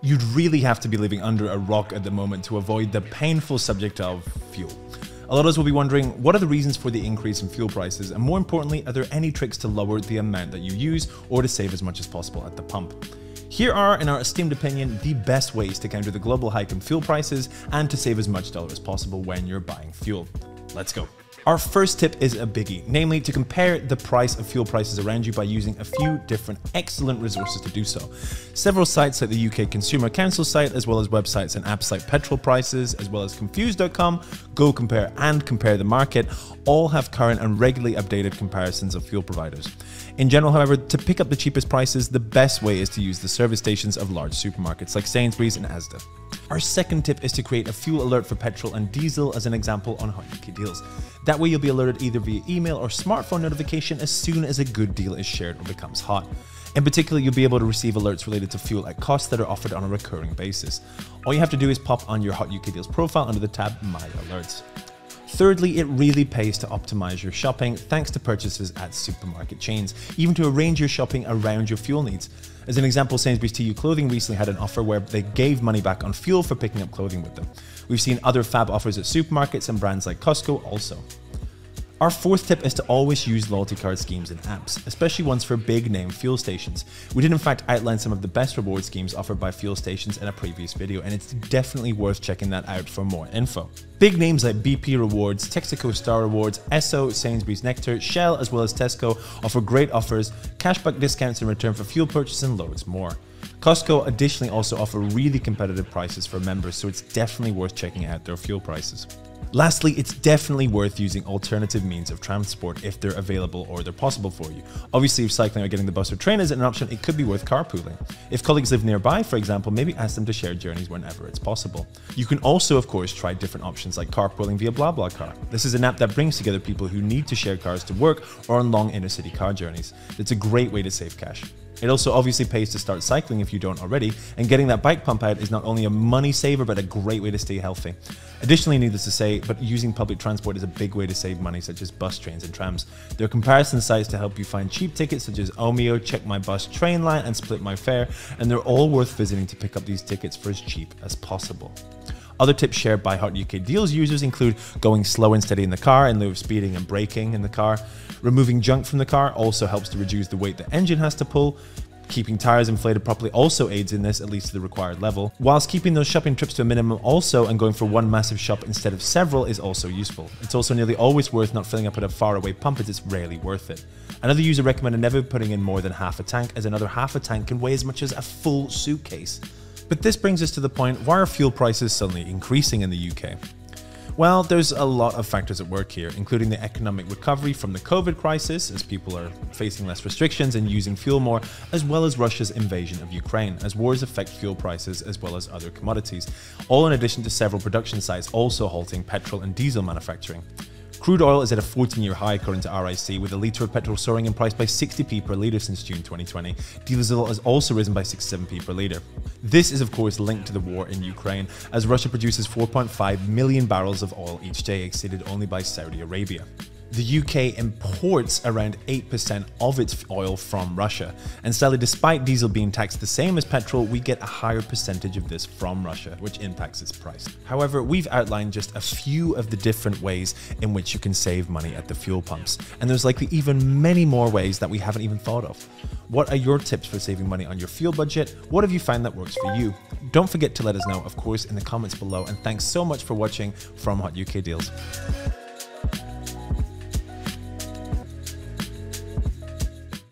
You'd really have to be living under a rock at the moment to avoid the painful subject of fuel. A lot of us will be wondering, what are the reasons for the increase in fuel prices? And more importantly, are there any tricks to lower the amount that you use or to save as much as possible at the pump? Here are, in our esteemed opinion, the best ways to counter the global hike in fuel prices and to save as much dollar as possible when you're buying fuel. Let's go. Our first tip is a biggie, namely to compare the price of fuel prices around you by using a few different excellent resources to do so. Several sites like the UK Consumer Council site, as well as websites and apps like Petrol Prices, as well as Confused.com, Go Compare and Compare the Market, all have current and regularly updated comparisons of fuel providers. In general, however, to pick up the cheapest prices, the best way is to use the service stations of large supermarkets like Sainsbury's and Asda. Our second tip is to create a fuel alert for petrol and diesel as an example on hotukdeals. That way you'll be alerted either via email or smartphone notification as soon as a good deal is shared or becomes hot. In particular, you'll be able to receive alerts related to fuel at cost that are offered on a recurring basis. All you have to do is pop on your hotukdeals profile under the tab My Alerts. Thirdly, it really pays to optimize your shopping thanks to purchases at supermarket chains, even to arrange your shopping around your fuel needs. As an example, Sainsbury's TU Clothing recently had an offer where they gave money back on fuel for picking up clothing with them. We've seen other fab offers at supermarkets and brands like Costco also. Our fourth tip is to always use loyalty card schemes and apps, especially ones for big name fuel stations. We did in fact outline some of the best reward schemes offered by fuel stations in a previous video, and it's definitely worth checking that out for more info. Big names like BP Rewards, Texaco Star Rewards, Esso, Sainsbury's Nectar, Shell, as well as Tesco offer great offers, cashback discounts in return for fuel purchase, and loads more. Costco additionally also offer really competitive prices for members, so it's definitely worth checking out their fuel prices. Lastly, it's definitely worth using alternative means of transport if they're available or they're possible for you. Obviously, if cycling or getting the bus or train isn't an option, it could be worth carpooling. If colleagues live nearby, for example, maybe ask them to share journeys whenever it's possible. You can also, of course, try different options like carpooling via Blablacar. This is an app that brings together people who need to share cars to work or on long intercity car journeys. It's a great way to save cash. It also obviously pays to start cycling if you don't already, and getting that bike pump out is not only a money saver but a great way to stay healthy. Additionally, needless to say, but using public transport is a big way to save money, such as bus, trains and trams. There are comparison sites to help you find cheap tickets such as Omeo, Check My Bus, Trainline and Split My Fare, and they're all worth visiting to pick up these tickets for as cheap as possible. Other tips shared by hotukdeals users include going slow and steady in the car in lieu of speeding and braking in the car. Removing junk from the car also helps to reduce the weight the engine has to pull. Keeping tires inflated properly also aids in this, at least to the required level. Whilst keeping those shopping trips to a minimum also, and going for one massive shop instead of several is also useful. It's also nearly always worth not filling up at a faraway pump, as it's rarely worth it. Another user recommended never putting in more than half a tank, as another half a tank can weigh as much as a full suitcase. But this brings us to the point, why are fuel prices suddenly increasing in the UK? Well, there's a lot of factors at work here, including the economic recovery from the COVID crisis, as people are facing less restrictions and using fuel more, as well as Russia's invasion of Ukraine, as wars affect fuel prices as well as other commodities, all in addition to several production sites also halting petrol and diesel manufacturing. Crude oil is at a 14-year high according to RIC, with a litre of petrol soaring in price by 60p per litre since June 2020. Diesel has also risen by 67p per litre. This is of course linked to the war in Ukraine, as Russia produces 4.5 million barrels of oil each day, exceeded only by Saudi Arabia. The UK imports around 8% of its oil from Russia, and sadly, despite diesel being taxed the same as petrol, we get a higher percentage of this from Russia, which impacts its price. However, we've outlined just a few of the different ways in which you can save money at the fuel pumps, and there's likely even many more ways that we haven't even thought of. What are your tips for saving money on your fuel budget? What have you found that works for you? Don't forget to let us know, of course, in the comments below, and thanks so much for watching from hotukdeals.